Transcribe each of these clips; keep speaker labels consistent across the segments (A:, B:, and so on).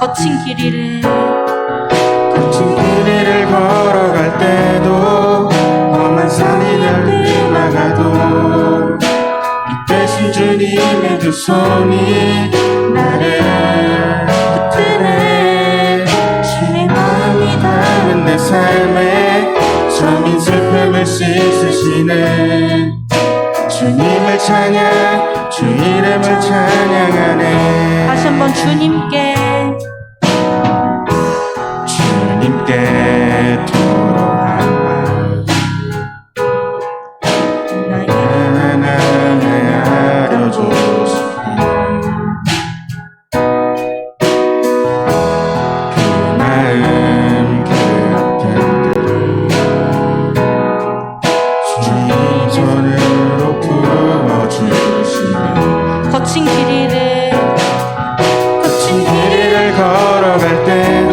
A: 거친 길이를
B: 걸어갈 때도 험한 산이 날 막아도 이 대신 주님의 두 손이 나를 붙드네. 주의 마음이 닿은 내 삶에 저민 슬픔을 씻으시네. 주님을 찬양, 주 이름을 찬양하네.
A: 다시 한번 주님께
B: 토로한 마음 나에게 알려주시네. 그 마음 그 주님 손으로 부어주시네.
A: 거친 길이를
B: 걸어갈 때도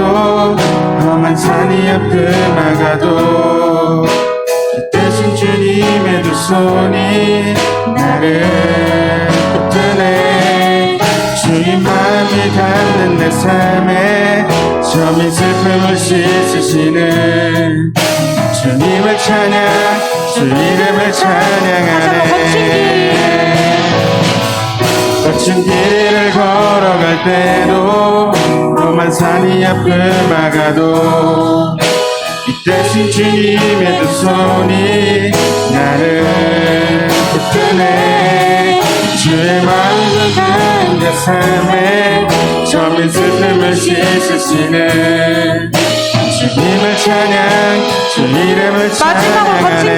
B: 험한 산이 앞을 막아도 이 대신 주님의 두 손이 나를 붙드네. 주의 마음이 닿는 내 삶에 저민 슬픔을 씻으시는 주님을 찬양, 주 이름을 찬양하네. 거친 길을 걸어갈 때도 험한 산이 앞을 막아도 이 대신 주님의 두 손이 나를 붙드네. 주의 마음을 닿은 내 삶에 저민 슬픔을 씻으시네. 주님을 찬양, 주 이름을 찬양하네.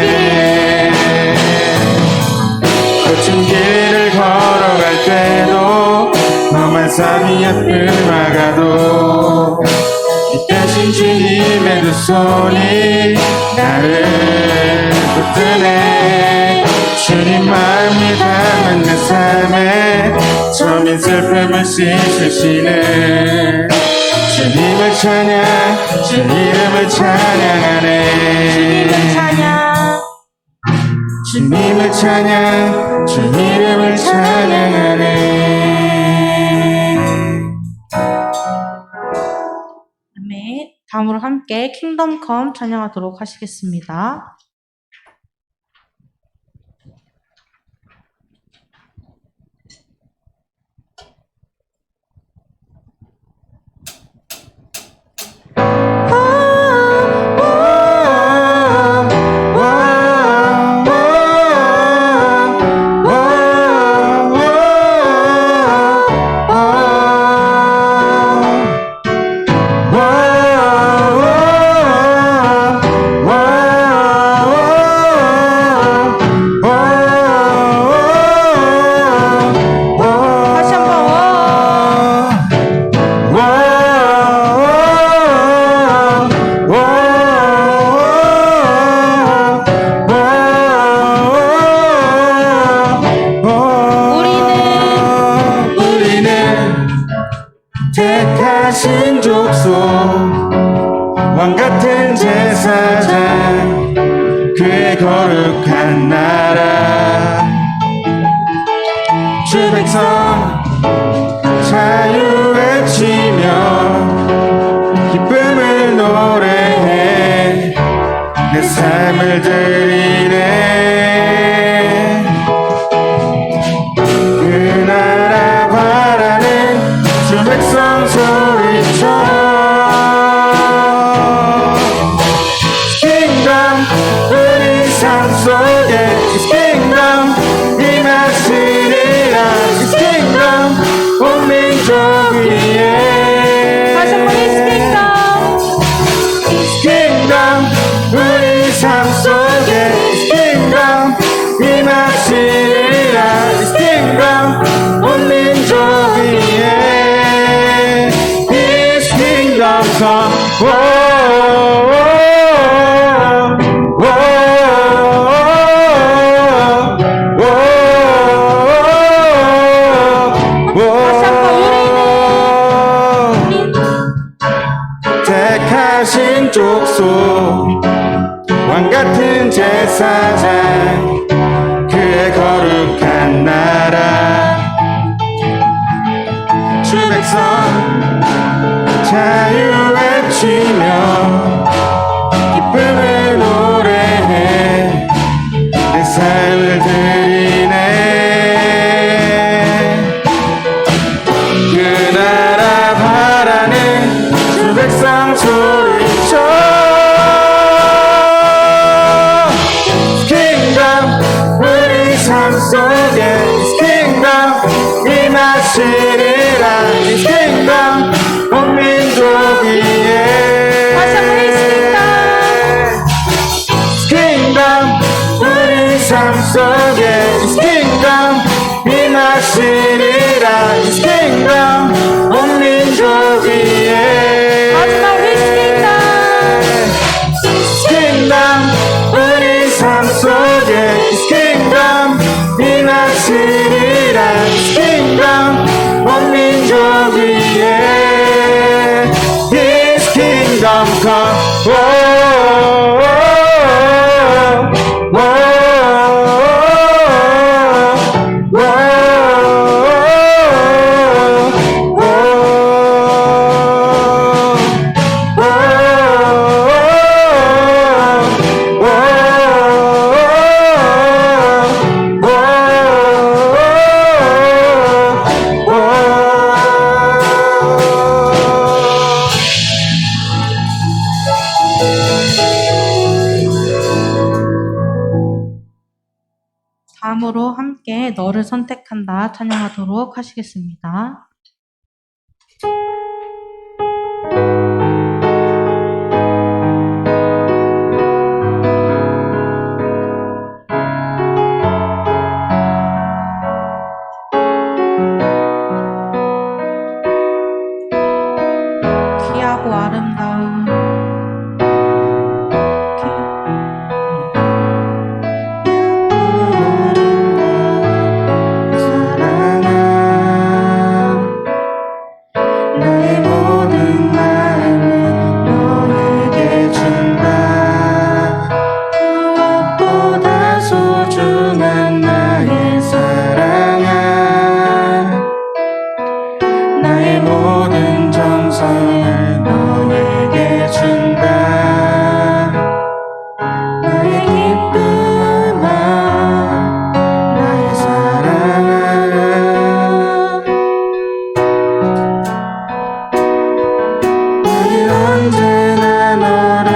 B: 거친 길을 걸어갈 때도 험한 산이 앞을 막아도 이 대신 주님의 두 손이 나를 붙드네. 주님 마음이 닿은 내 삶에 저민 슬픔을 씻으시네. 주님을 찬양, 주 이름을 찬양하네.
A: 주님을 찬양
B: 주님을 찬양, 주 이름을 찬양하네.
A: 아멘. 다음으로 함께 킹덤 컴 찬양하도록 하시겠습니다.
B: 택하신 족속 왕같은 제사장 그의 거룩한 나라 주 백성 자유 외치며 기쁨을 노래해 내 삶을 드리네. 그 나라 바라는 주 백성 소리쳐 Kingdom 우리 삶 속에 His Kingdom 임하시리라. His Kingdom 온 민족 위에
A: 다시 한번 His Kingdom
B: His Kingdom 우리 삶 속에 His Kingdom 임하시리라. His Kingdom 온 민족 위에 His Kingdom come. 택하신 족속 왕같은 제사장 그의 거룩한 나라 주 백성 자유 외치며 기쁨을 노래해 내 삶을 드리네. 그 나라 바라는 주 백성 소리쳐 Kingdom 우리 삶 속에 His Kingdom 임하시리라. His Kingdom 온 민족 위에
A: 다시 한번 His
B: Kingdom 우리 삶 속에 His Kingdom 임하시리라. His Kingdom 온 민족 위에
A: 마지막 His
B: Kingdom 우리 삶 속에 His Kingdom 임하시리라. His Kingdom 온 민족 위에 His Kingdom come.
A: 다음으로 함께 너를 선택한다 찬양하도록 하시겠습니다. 귀하고 아름다운
B: 나의 모든 마음을 너에게 준다. 무엇보다 소중한 나의 사랑아, 나의 모든 정성을 너에게 준다. 나의 기쁨아, 나의 사랑아, 나는 언제나 너를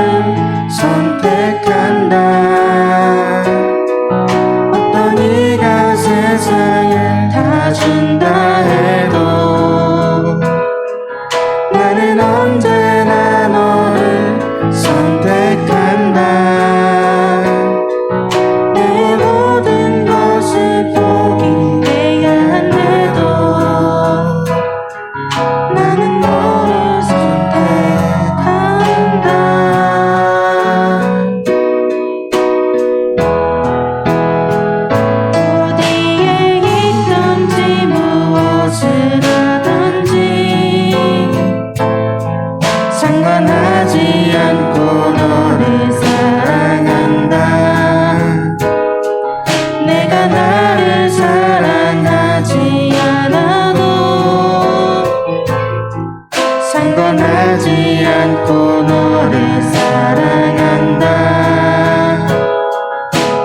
B: 선택한다. 어떤 이가 세상을 다 준다 해도 나는 언제나 너를 선택한다. 내 모든 것을 포기해야 한데도 나는 너를 선택한다. 어디에 있든지 무엇을 하든지 상관하지 않고 너를 사랑한다. 내가 나를 사랑하지 않아도 상관하지 않고 너를 사랑한다.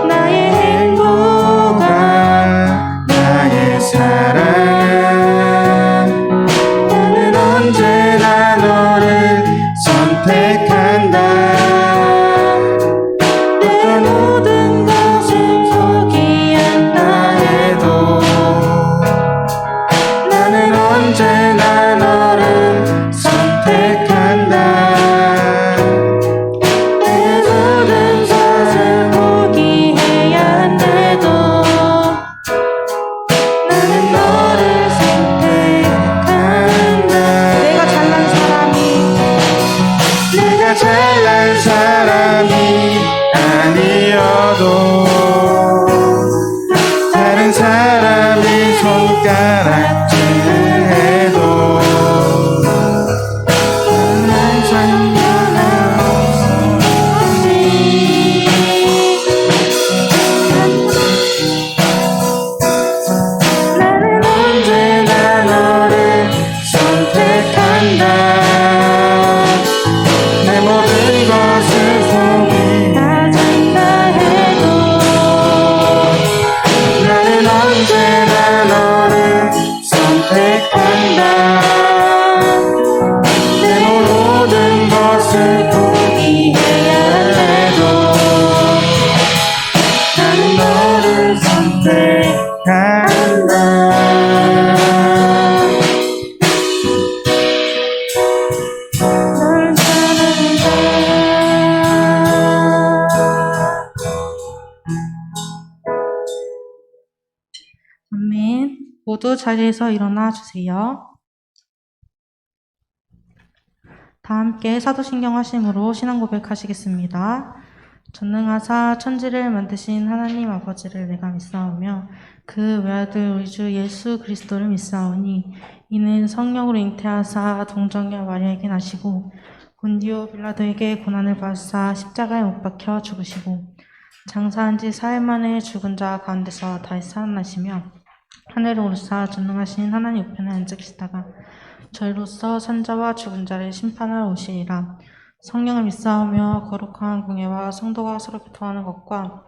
B: 나의 행복아, 나의 사랑아, 나는 언제나 너를 선택한다. 내 모든 것을 포기한다 해도 나는 언제나 너를 선택한다. 내 모든 것을 포기해야 한데도 나는 너를 선택한다. 내가 잘난 사람이 아니어도 다른 사람이 손가락질을 해도
A: 모두 자리에서 일어나 주세요. 다 함께 사도신경 하심으로 신앙 고백하시겠습니다. 전능하사 천지를 만드신 하나님 아버지를 내가 믿사오며 그 외아들 우리 주 예수 그리스도를 믿사오니 이는 성령으로 잉태하사 동정녀 마리아에게 나시고 본디오 빌라도에게 고난을 받으사 십자가에 못 박혀 죽으시고 장사한 지 4일 만에 죽은 자 가운데서 다시 살아나시며 하늘에 오르사 전능하신 하나님 우편에 앉으시다가 저희로서 산자와 죽은 자를 심판하러 오시리라. 성령을 믿사오며 거룩한 공예와 성도가 서로 교통하는 것과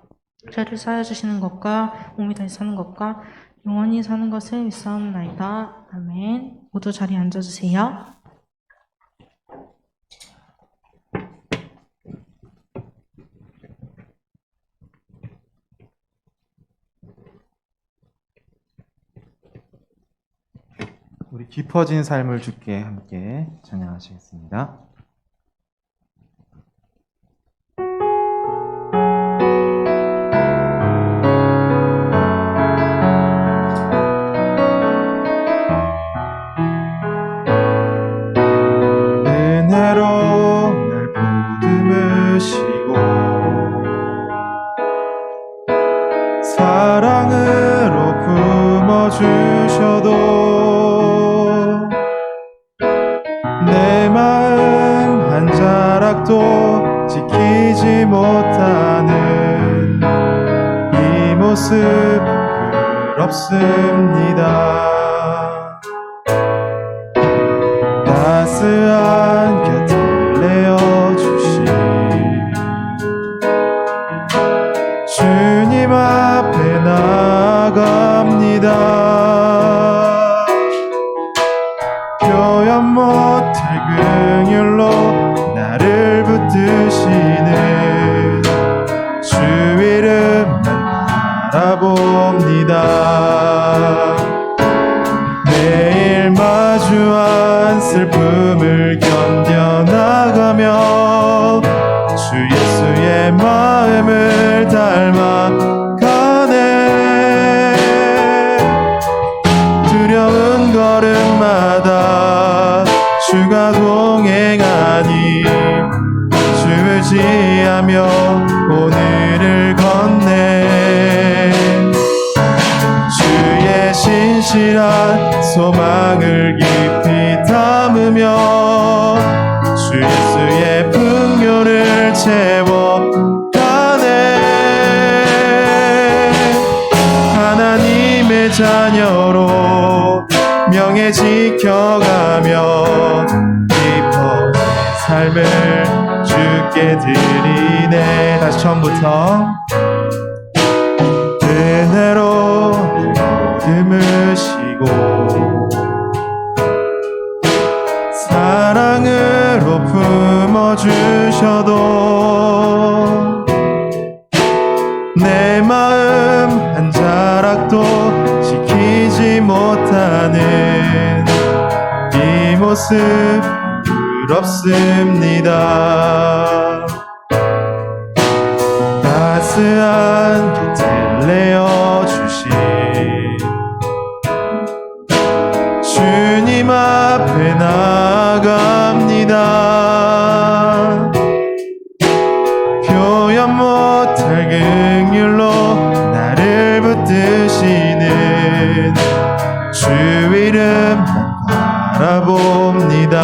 A: 죄를 사하여 주시는 것과 몸이 다시 사는 것과 영원히 사는 것을 믿사옵나이다. 아멘. 모두 자리에 앉아주세요.
C: 우리 깊어진 삶을 주께 함께 찬양하시겠습니다. 은혜로 날 보듬으시고 사랑으로 품어주셔도 내 마음 한 자락도 지키지 못하는 이 모습 부럽습니다. 따스한 곁을 내어주신 주님 앞에 나아갑니다. 표현 못할 긍휼로 나를 붙드시는 주 이름만 바라봅니다. 매일 마주한 슬픔을 견뎌나가며 주 예수의 마음을 닮아가네. 두려운 걸음마다 주가 동행하니 주를 지하며 오늘을 건네. 주의 신실한 소망을 깊이 담으며 주 예수의 풍요를 채워가네. 하나님의 자녀로 명예 지켜가며 깊어진 삶을 주께 드리네. 다시 처음부터. 은혜로 보듬으시고 사랑으로 품어주셔도 내 마음 한 자락도 지키지 못하는 이 모습 부럽습니다. 따스한 곁을 내어주신 주님 앞에 나아갑니다. 표현 못할 긍휼로 나를 붙드시는 주 이름만 바라봅니다.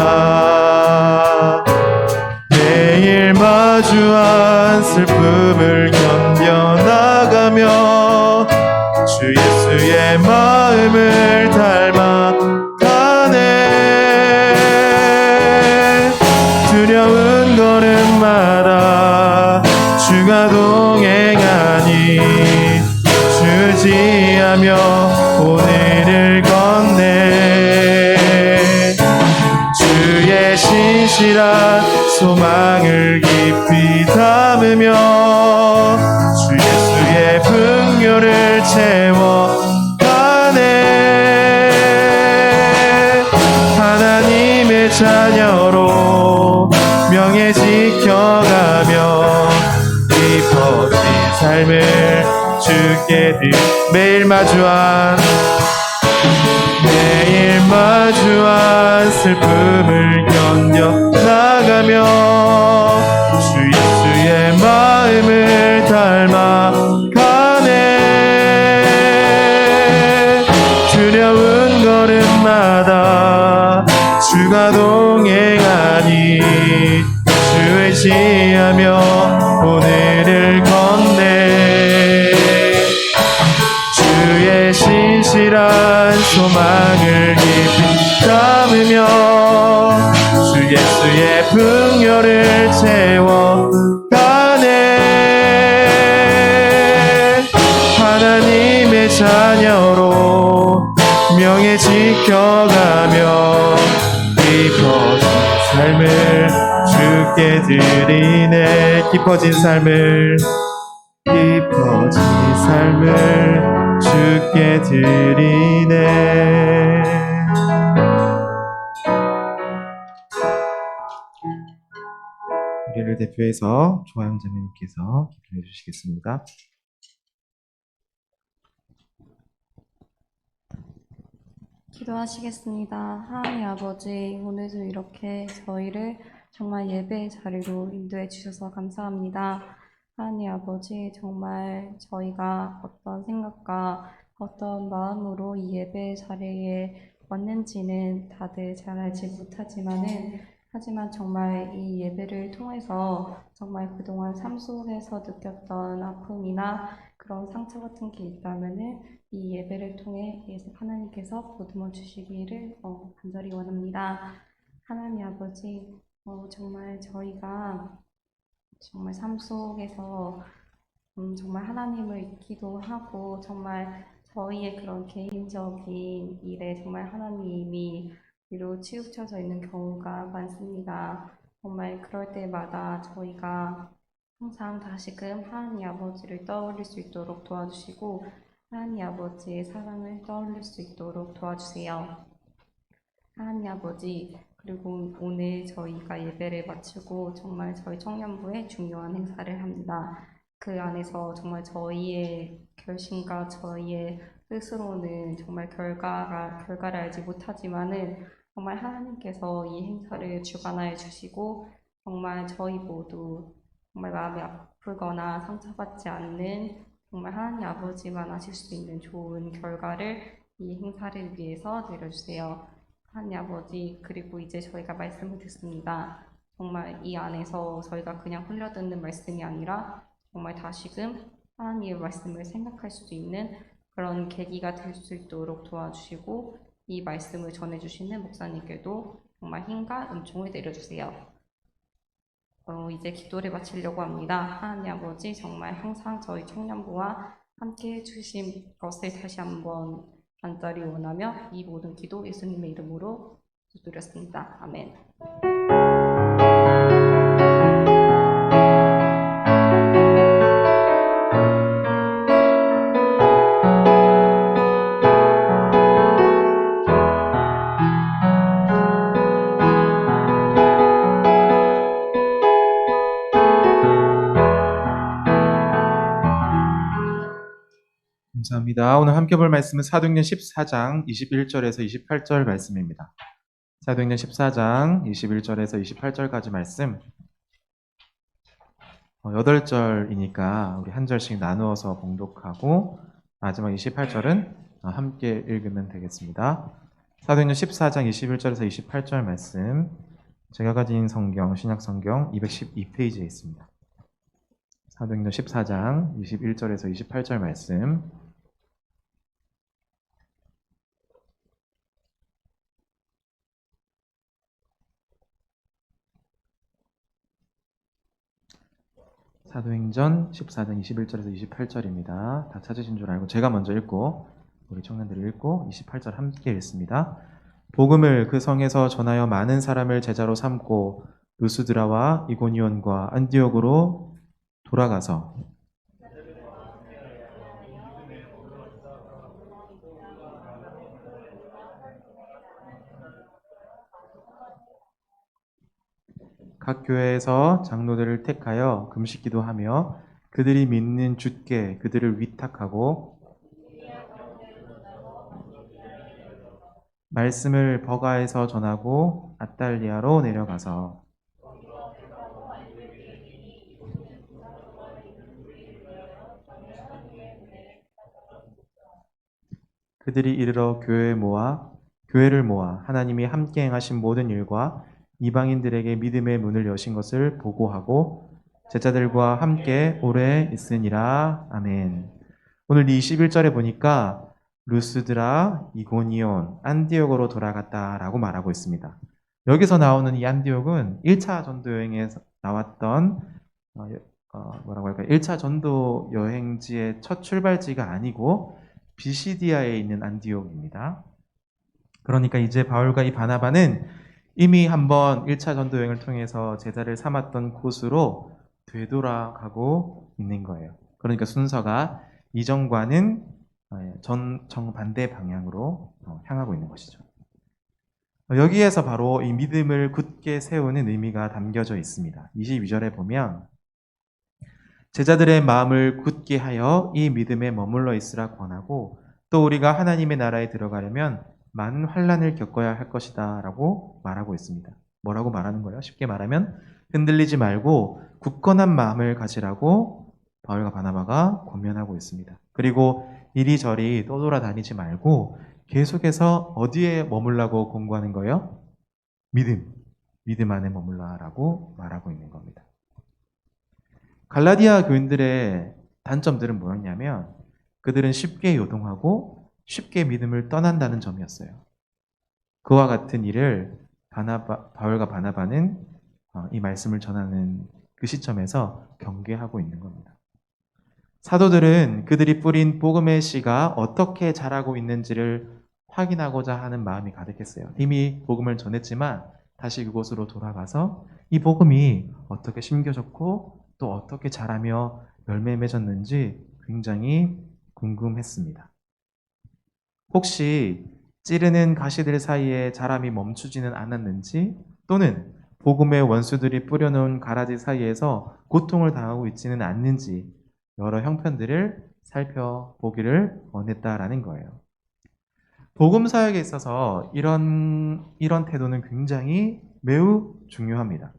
C: 매일 마주한 슬픔을 견뎌나가며 주 예수의 마음을 닮아가네. 두려운 걸음마다 주가 동행하니 주지하며 오늘을 건네. 주의 신실한 소망을 깊이 담으며 주 예수의 풍요를 채워가네. 하나님의 자녀로 명예 지켜가며 깊어진 삶을 주께 매일 마주한 마주한 슬픔을 견뎌 나가며 주 예수의 마음을 닮아가네. 두려운 걸음마다 주가 동행하니 주 의지하며 오늘을 걷네. 주의 신실한 소망을 깊이 담으며 주 예수의 풍요를 채워가네. 하나님의 자녀로 명예 지켜가며 깊어진 삶을 주께 드리네. 깊어진 삶을 주께 드리네. 우리를 대표해서 조항자님께서 기도해 주시겠습니다.
D: 기도하시겠습니다. 하나님 아버지, 오늘도 이렇게 저희를 정말 예배의 자리로 인도해 주셔서 감사합니다. 하나님 아버지, 정말 저희가 어떤 생각과 어떤 마음으로 이 예배의 자리에 왔는지는 다들 잘 알지 못하지만은, 하지만 정말 이 예배를 통해서 정말 그동안 삶 속에서 느꼈던 아픔이나 그런 상처 같은 게 있다면은 이 예배를 통해 하나님께서 보듬어 주시기를 간절히 원합니다. 하나님 아버지, 정말 저희가 정말 삶 속에서 정말 하나님을 잊기도 하고 정말 저희의 그런 개인적인 일에 정말 하나님이 위로 치우쳐져 있는 경우가 많습니다. 정말 그럴 때마다 저희가 항상 다시금 하나님 아버지를 떠올릴 수 있도록 도와주시고 하나님 아버지의 사랑을 떠올릴 수 있도록 도와주세요. 하나님 아버지, 그리고 오늘 저희가 예배를 마치고 정말 저희 청년부에 중요한 행사를 합니다. 그 안에서 정말 저희의 결심과 저희의 뜻으로는 정말 결과를 알지 못하지만은 정말 하나님께서 이 행사를 주관하여 주시고 정말 저희 모두 정말 마음이 아프거나 상처받지 않는 정말 하나님 아버지만 아실 수 있는 좋은 결과를 이 행사를 위해서 내려주세요. 하나님 아버지, 그리고 이제 저희가 말씀을 듣습니다. 정말 이 안에서 저희가 그냥 흘려듣는 말씀이 아니라 정말 다시금 하나님의 말씀을 생각할 수 있는 그런 계기가 될 수 있도록 도와주시고 이 말씀을 전해주시는 목사님께도 정말 힘과 은총을 내려주세요. 이제 기도를 마치려고 합니다. 하나님 아버지, 정말 항상 저희 청년부와 함께 해주신 것을 다시 한번 간절히 원하며 이 모든 기도 예수님의 이름으로 기도드렸습니다. 아멘.
C: 감사합니다. 오늘 함께 볼 말씀은 사도행전 14장 21절에서 28절 말씀입니다. 사도행전 14장 21절에서 28절까지 말씀 8절이니까 우리 한 절씩 나누어서 봉독하고 마지막 28절은 함께 읽으면 되겠습니다. 사도행전 14장 21절에서 28절 말씀 제가 가진 성경, 신약성경 212페이지에 있습니다. 사도행전 14장 21절에서 28절 말씀 사도행전 14장 21절에서 28절입니다. 다 찾으신 줄 알고 제가 먼저 읽고 우리 청년들이 읽고 28절 함께 읽습니다. 복음을 그 성에서 전하여 많은 사람을 제자로 삼고 루스드라와 이고니온과 안디옥으로 돌아가서 각 교회에서 장로들을 택하여 금식기도 하며 그들이 믿는 주께 그들을 위탁하고 말씀을 버가에서 전하고 아달리아로 내려가서 그들이 이르러 교회를 모아 하나님이 함께 행하신 모든 일과 이방인들에게 믿음의 문을 여신 것을 보고하고 제자들과 함께 오래 있으니라. 아멘. 오늘 이 21절에 보니까 루스드라, 이고니온, 안디옥으로 돌아갔다라고 말하고 있습니다. 여기서 나오는 이 안디옥은 1차 전도 여행에 나왔던 뭐라고 할까요? 1차 전도 여행지의 첫 출발지가 아니고 비시디아에 있는 안디옥입니다. 그러니까 이제 바울과 이 바나바는 이미 한번 1차 전도 여행을 통해서 제자를 삼았던 곳으로 되돌아가고 있는 거예요. 그러니까 순서가 이전과는 정반대 방향으로 향하고 있는 것이죠. 여기에서 바로 이 믿음을 굳게 세우는 의미가 담겨져 있습니다. 22절에 보면 제자들의 마음을 굳게 하여 이 믿음에 머물러 있으라 권하고 또 우리가 하나님의 나라에 들어가려면 많은 환난을 겪어야 할 것이다 라고 말하고 있습니다. 뭐라고 말하는 거예요? 쉽게 말하면 흔들리지 말고 굳건한 마음을 가지라고 바울과 바나바가 권면하고 있습니다. 그리고 이리저리 떠돌아다니지 말고 계속해서 어디에 머물라고 공부하는 거예요? 믿음 안에 머물라라고 말하고 있는 겁니다. 갈라디아 교인들의 단점들은 뭐였냐면 그들은 쉽게 요동하고 쉽게 믿음을 떠난다는 점이었어요. 그와 같은 일을 바울과 바나바는 이 말씀을 전하는 그 시점에서 경계하고 있는 겁니다. 사도들은 그들이 뿌린 복음의 씨가 어떻게 자라고 있는지를 확인하고자 하는 마음이 가득했어요. 이미 복음을 전했지만 다시 그곳으로 돌아가서 이 복음이 어떻게 심겨졌고 또 어떻게 자라며 열매 맺었는지 굉장히 궁금했습니다. 혹시 찌르는 가시들 사이에 자람이 멈추지는 않았는지 또는 복음의 원수들이 뿌려놓은 가라지 사이에서 고통을 당하고 있지는 않는지 여러 형편들을 살펴보기를 원했다라는 거예요. 복음 사역에 있어서 이런 태도는 굉장히 매우 중요합니다.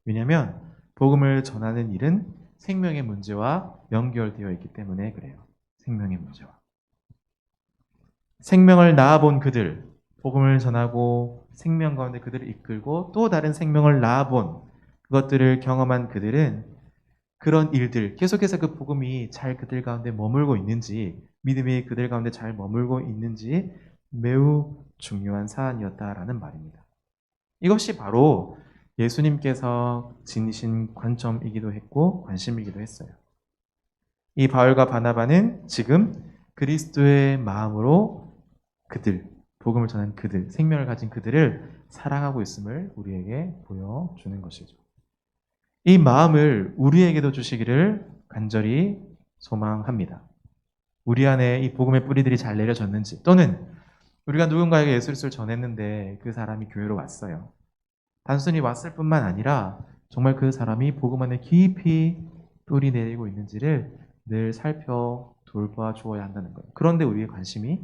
C: 왜냐하면 복음을 전하는 일은 생명의 문제와 연결되어 있기 때문에 그래요. 생명의 문제와. 생명을 낳아본 그들, 복음을 전하고 생명 가운데 그들을 이끌고 또 다른 생명을 낳아본 그것들을 경험한 그들은 그런 일들, 계속해서 그 복음이 잘 그들 가운데 머물고 있는지, 믿음이 그들 가운데 잘 머물고 있는지 매우 중요한 사안이었다라는 말입니다. 이것이 바로 예수님께서 지니신 관점이기도 했고 관심이기도 했어요. 이 바울과 바나바는 지금 그리스도의 마음으로 복음을 전한 그들, 생명을 가진 그들을 사랑하고 있음을 우리에게 보여주는 것이죠. 이 마음을 우리에게도 주시기를 간절히 소망합니다. 우리 안에 이 복음의 뿌리들이 잘 내려졌는지 또는 우리가 누군가에게 예수를 전했는데 그 사람이 교회로 왔어요. 단순히 왔을 뿐만 아니라 정말 그 사람이 복음 안에 깊이 뿌리 내리고 있는지를 늘 살펴 돌봐 주어야 한다는 거예요. 그런데 우리의 관심이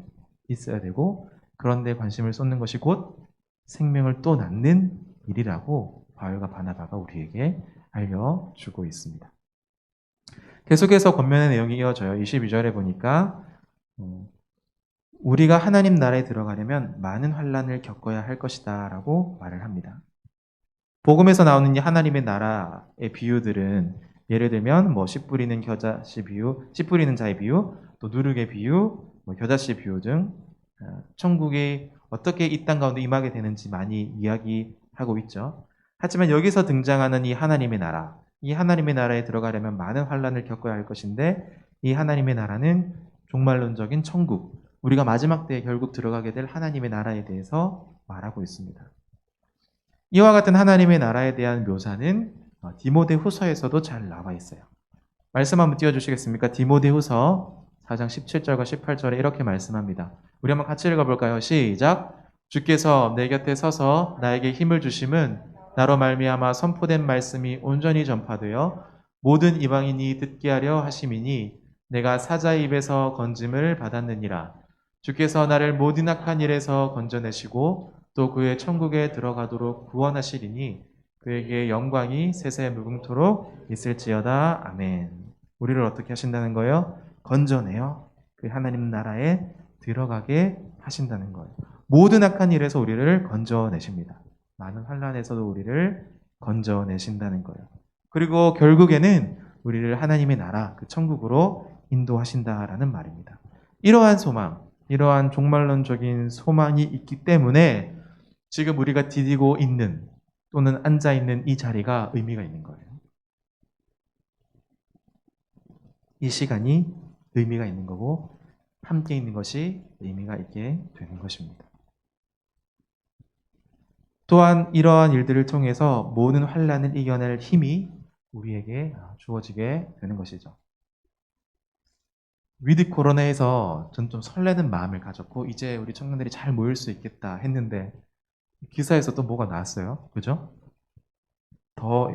C: 있어야 되고 그런데 관심을 쏟는 것이 곧 생명을 또 낳는 일이라고 바울과 바나바가 우리에게 알려주고 있습니다. 계속해서 권면의 내용이 이어져요. 22절에 보니까 우리가 하나님 나라에 들어가려면 많은 환난을 겪어야 할 것이다 라고 말을 합니다. 복음에서 나오는 이 하나님의 나라의 비유들은 예를 들면 씨 뿌리는 겨자씨 비유, 씨 뿌리는 자의 비유, 또 누룩의 비유, 겨자씨 비유 등 천국이 어떻게 이 땅 가운데 임하게 되는지 많이 이야기하고 있죠. 하지만 여기서 등장하는 이 하나님의 나라, 이 하나님의 나라에 들어가려면 많은 환난을 겪어야 할 것인데 이 하나님의 나라는 종말론적인 천국, 우리가 마지막 때에 결국 들어가게 될 하나님의 나라에 대해서 말하고 있습니다. 이와 같은 하나님의 나라에 대한 묘사는 디모데후서에서도 잘 나와 있어요. 말씀 한번 띄워주시겠습니까? 디모데후서 4장 17절과 18절에 이렇게 말씀합니다. 우리 한번 같이 읽어볼까요? 시작! 주께서 내 곁에 서서 나에게 힘을 주심은 나로 말미암아 선포된 말씀이 온전히 전파되어 모든 이방인이 듣게 하려 하심이니 내가 사자의 입에서 건짐을 받았느니라. 주께서 나를 모든 악한 일에서 건져내시고 또 그의 천국에 들어가도록 구원하시리니 그에게 영광이 세세 무궁토록 있을지어다. 아멘. 우리를 어떻게 하신다는 거예요? 건져내요. 그 하나님 나라에 들어가게 하신다는 거예요. 모든 악한 일에서 우리를 건져내십니다. 많은 환난에서도 우리를 건져내신다는 거예요. 그리고 결국에는 우리를 하나님의 나라, 그 천국으로 인도하신다라는 말입니다. 이러한 소망, 이러한 종말론적인 소망이 있기 때문에 지금 우리가 디디고 있는 또는 앉아 있는 이 자리가 의미가 있는 거예요. 이 시간이 의미가 있는 거고 함께 있는 것이 의미가 있게 되는 것입니다. 또한 이러한 일들을 통해서 모든 환난을 이겨낼 힘이 우리에게 주어지게 되는 것이죠. 위드 코로나에서 전 좀 설레는 마음을 가졌고 이제 우리 청년들이 잘 모일 수 있겠다 했는데 기사에서 또 뭐가 나왔어요. 그죠? 더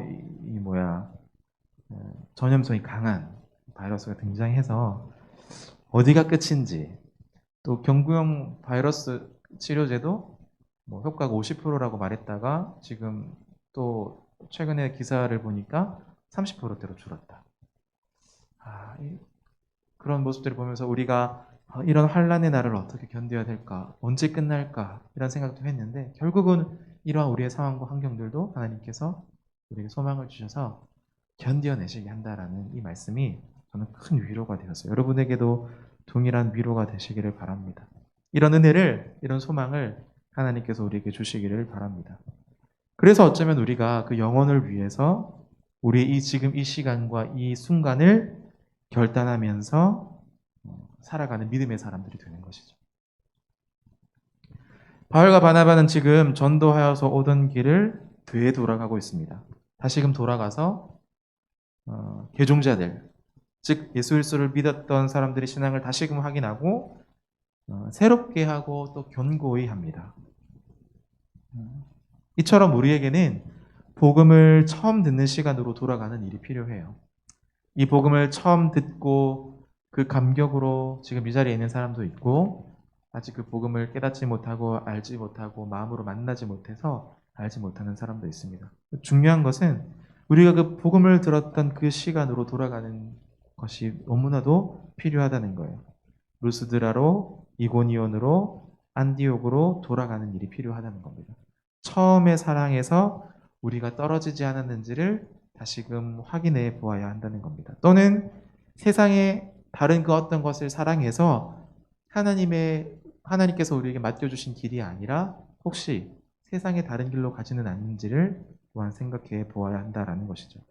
C: 전염성이 강한 바이러스가 등장해서 어디가 끝인지 또 경구용 바이러스 치료제도 효과가 50%라고 말했다가 지금 또 최근에 기사를 보니까 30%대로 줄었다. 그런 모습들을 보면서 우리가 이런 환란의 날을 어떻게 견뎌야 될까? 언제 끝날까? 이런 생각도 했는데 결국은 이러한 우리의 상황과 환경들도 하나님께서 우리에게 소망을 주셔서 견뎌내시게 한다라는 이 말씀이 저는 큰 위로가 되었어요. 여러분에게도 동일한 위로가 되시기를 바랍니다. 이런 은혜를, 이런 소망을 하나님께서 우리에게 주시기를 바랍니다. 그래서 어쩌면 우리가 그 영혼을 위해서 우리 지금 이 시간과 이 순간을 결단하면서 살아가는 믿음의 사람들이 되는 것이죠. 바울과 바나바는 지금 전도하여서 오던 길을 되돌아가고 있습니다. 다시금 돌아가서 개종자들, 즉 예수 그리스도를 믿었던 사람들이 신앙을 다시금 확인하고 새롭게 하고 또 견고히 합니다. 이처럼 우리에게는 복음을 처음 듣는 시간으로 돌아가는 일이 필요해요. 이 복음을 처음 듣고 그 감격으로 지금 이 자리에 있는 사람도 있고 아직 그 복음을 깨닫지 못하고 알지 못하고 마음으로 만나지 못해서 알지 못하는 사람도 있습니다. 중요한 것은 우리가 그 복음을 들었던 그 시간으로 돌아가는 것이 너무나도 필요하다는 거예요. 루스드라로, 이고니온으로, 안디옥으로 돌아가는 일이 필요하다는 겁니다. 처음의 사랑에서 우리가 떨어지지 않았는지를 다시금 확인해 보아야 한다는 겁니다. 또는 세상의 다른 그 어떤 것을 사랑해서 하나님께서 우리에게 맡겨주신 길이 아니라 혹시 세상의 다른 길로 가지는 않는지를 또한 생각해 보아야 한다는 것이죠.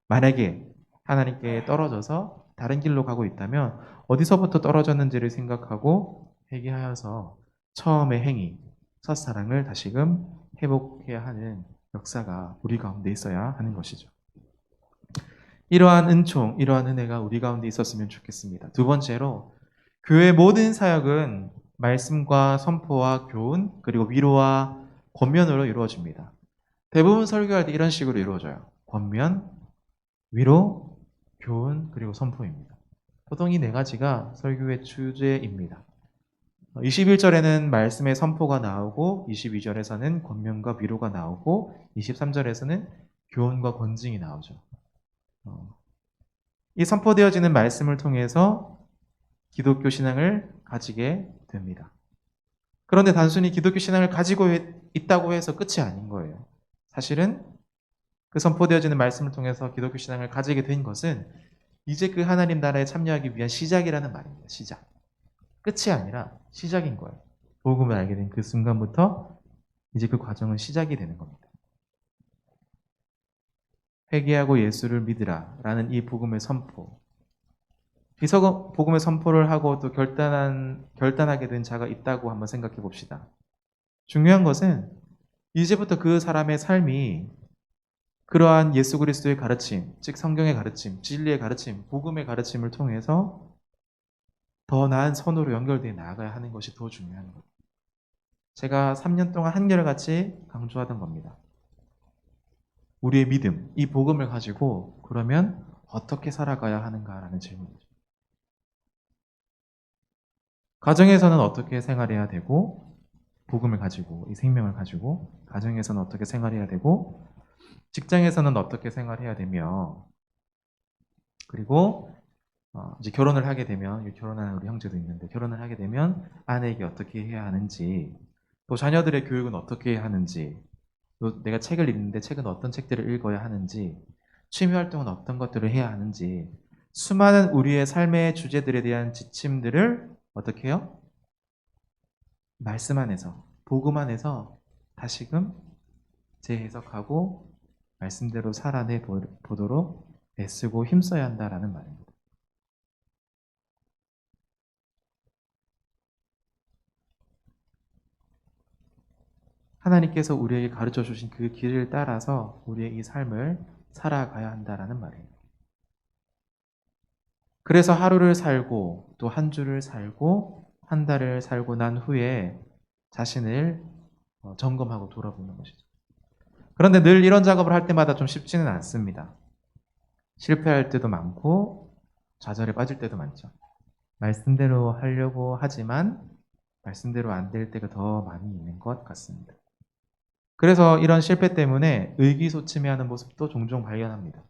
C: 만약에 하나님께 떨어져서 다른 길로 가고 있다면 어디서부터 떨어졌는지를 생각하고 회개하여서 처음의 행위, 첫사랑을 다시금 회복해야 하는 역사가 우리 가운데 있어야 하는 것이죠. 이러한 은총, 이러한 은혜가 우리 가운데 있었으면 좋겠습니다. 두 번째로 교회의 모든 사역은 말씀과 선포와 교훈 그리고 위로와 권면으로 이루어집니다. 대부분 설교할 때 이런 식으로 이루어져요. 권면, 위로, 교훈 그리고 선포입니다. 보통 이 네 가지가 설교의 주제입니다. 21절에는 말씀의 선포가 나오고 22절에서는 권면과 위로가 나오고 23절에서는 교훈과 권징이 나오죠. 이 선포되어지는 말씀을 통해서 기독교 신앙을 가지게 됩니다. 그런데 단순히 기독교 신앙을 가지고 있다고 해서 끝이 아닌 거예요. 사실은 그 선포되어지는 말씀을 통해서 기독교 신앙을 가지게 된 것은 이제 그 하나님 나라에 참여하기 위한 시작이라는 말입니다. 시작. 끝이 아니라 시작인 거예요. 복음을 알게 된 그 순간부터 이제 그 과정은 시작이 되는 겁니다. 회개하고 예수를 믿으라 라는 이 복음의 선포. 이 복음의 선포를 하고 또 결단하게 된 자가 있다고 한번 생각해 봅시다. 중요한 것은 이제부터 그 사람의 삶이 그러한 예수 그리스도의 가르침, 즉 성경의 가르침, 진리의 가르침, 복음의 가르침을 통해서 더 나은 선으로 연결되어 나아가야 하는 것이 더 중요한 거예요. 제가 3년 동안 한결같이 강조하던 겁니다. 우리의 믿음, 이 복음을 가지고 그러면 어떻게 살아가야 하는가라는 질문이죠. 가정에서는 어떻게 생활해야 되고, 복음을 가지고, 이 생명을 가지고, 가정에서는 어떻게 생활해야 되고, 직장에서는 어떻게 생활해야 되며, 그리고 이제 결혼을 하게 되면, 결혼하는 우리 형제도 있는데, 결혼을 하게 되면 아내에게 어떻게 해야 하는지, 또 자녀들의 교육은 어떻게 해야 하는지, 또 내가 책을 읽는데 책은 어떤 책들을 읽어야 하는지, 취미 활동은 어떤 것들을 해야 하는지, 수많은 우리의 삶의 주제들에 대한 지침들을 어떻게 해요? 말씀 안에서, 복음 안에서 다시금 재해석하고 말씀대로 살아내 보도록 애쓰고 힘써야 한다라는 말입니다. 하나님께서 우리에게 가르쳐 주신 그 길을 따라서 우리의 이 삶을 살아가야 한다라는 말이에요. 그래서 하루를 살고 또 한 주를 살고 한 달을 살고 난 후에 자신을 점검하고 돌아보는 것이죠. 그런데 늘 이런 작업을 할 때마다 좀 쉽지는 않습니다. 실패할 때도 많고 좌절에 빠질 때도 많죠. 말씀대로 하려고 하지만 말씀대로 안 될 때가 더 많이 있는 것 같습니다. 그래서 이런 실패 때문에 의기소침해하는 모습도 종종 발견합니다.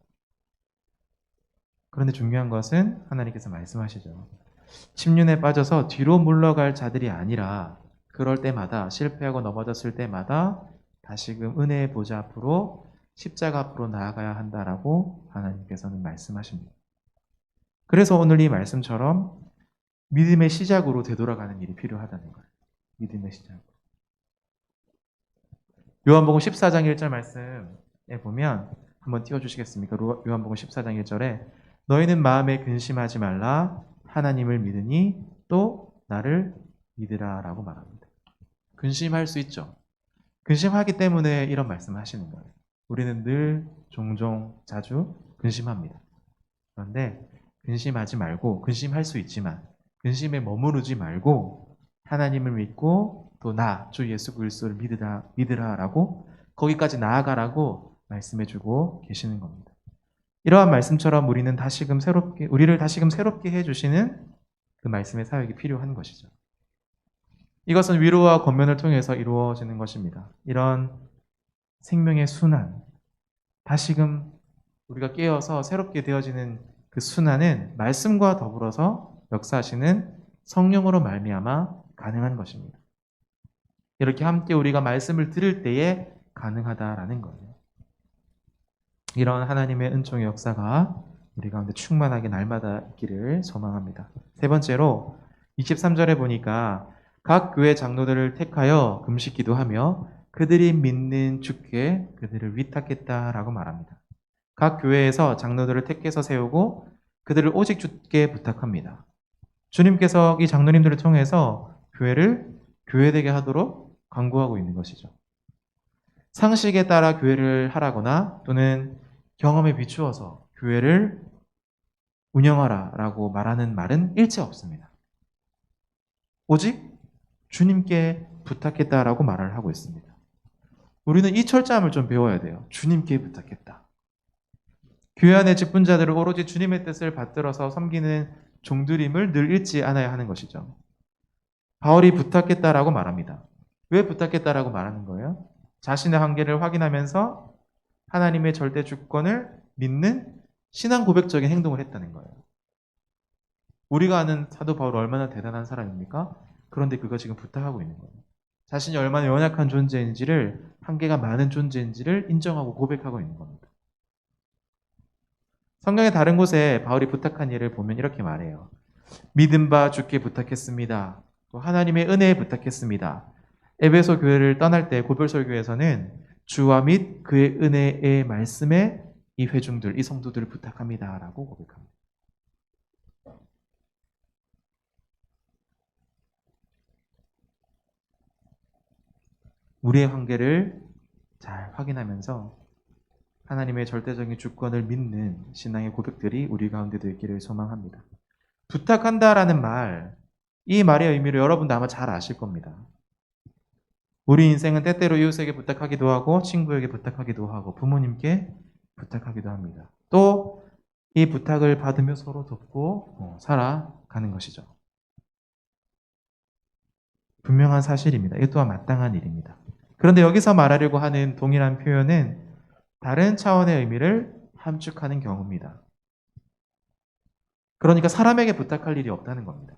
C: 그런데 중요한 것은 하나님께서 말씀하시죠. 침륜에 빠져서 뒤로 물러갈 자들이 아니라 그럴 때마다 실패하고 넘어졌을 때마다 다시금 은혜의 보좌 앞으로 십자가 앞으로 나아가야 한다라고 하나님께서는 말씀하십니다. 그래서 오늘 이 말씀처럼 믿음의 시작으로 되돌아가는 일이 필요하다는 거예요. 믿음의 시작. 요한복음 14장 1절 말씀에 보면 한번 띄워주시겠습니까? 요한복음 14장 1절에 너희는 마음에 근심하지 말라 하나님을 믿으니 또 나를 믿으라 라고 말합니다. 근심할 수 있죠. 근심하기 때문에 이런 말씀을 하시는 거예요. 우리는 늘 종종 자주 근심합니다. 그런데 근심하지 말고 근심할 수 있지만 근심에 머무르지 말고 하나님을 믿고 또 나, 주 예수 그리스도를 믿으라라고 거기까지 나아가라고 말씀해주고 계시는 겁니다. 이러한 말씀처럼 우리를 다시금 새롭게 해주시는 그 말씀의 사역이 필요한 것이죠. 이것은 위로와 권면을 통해서 이루어지는 것입니다. 이런 생명의 순환, 다시금 우리가 깨어서 새롭게 되어지는 그 순환은 말씀과 더불어서 역사하시는 성령으로 말미암아 가능한 것입니다. 이렇게 함께 우리가 말씀을 들을 때에 가능하다라는 거예요. 이런 하나님의 은총의 역사가 우리 가운데 충만하게 날마다 있기를 소망합니다. 세 번째로 23절에 보니까 각 교회 장로들을 택하여 금식 기도하며 그들이 믿는 주께 그들을 위탁했다라고 말합니다. 각 교회에서 장로들을 택해서 세우고 그들을 오직 주께 부탁합니다. 주님께서 이 장로님들을 통해서 교회를 교회되게 하도록 강구하고 있는 것이죠. 상식에 따라 교회를 하라거나 또는 경험에 비추어서 교회를 운영하라라고 말하는 말은 일체 없습니다. 오직 주님께 부탁했다라고 말을 하고 있습니다. 우리는 이 철자함을 좀 배워야 돼요. 주님께 부탁했다. 교회 안의 직분자들을 오로지 주님의 뜻을 받들어서 섬기는 종들임을 늘 잊지 않아야 하는 것이죠. 바울이 부탁했다라고 말합니다. 왜 부탁했다라고 말하는 거예요? 자신의 한계를 확인하면서 하나님의 절대 주권을 믿는 신앙 고백적인 행동을 했다는 거예요. 우리가 아는 사도 바울 얼마나 대단한 사람입니까? 그런데 그거 지금 부탁하고 있는 거예요. 자신이 얼마나 연약한 존재인지를, 한계가 많은 존재인지를 인정하고 고백하고 있는 겁니다. 성경의 다른 곳에 바울이 부탁한 일을 보면 이렇게 말해요. 믿은 바 주께 부탁했습니다. 또 하나님의 은혜에 부탁했습니다. 에베소 교회를 떠날 때 고별설 교회에서는 주와 및 그의 은혜의 말씀에 이 회중들, 이 성도들을 부탁합니다라고 고백합니다. 우리의 한계를 잘 확인하면서 하나님의 절대적인 주권을 믿는 신앙의 고백들이 우리 가운데도 있기를 소망합니다. 부탁한다라는 말, 이 말의 의미를 여러분도 아마 잘 아실 겁니다. 우리 인생은 때때로 이웃에게 부탁하기도 하고 친구에게 부탁하기도 하고 부모님께 부탁하기도 합니다. 또 이 부탁을 받으며 서로 돕고 살아가는 것이죠. 분명한 사실입니다. 이 또한 마땅한 일입니다. 그런데 여기서 말하려고 하는 동일한 표현은 다른 차원의 의미를 함축하는 경우입니다. 그러니까 사람에게 부탁할 일이 없다는 겁니다.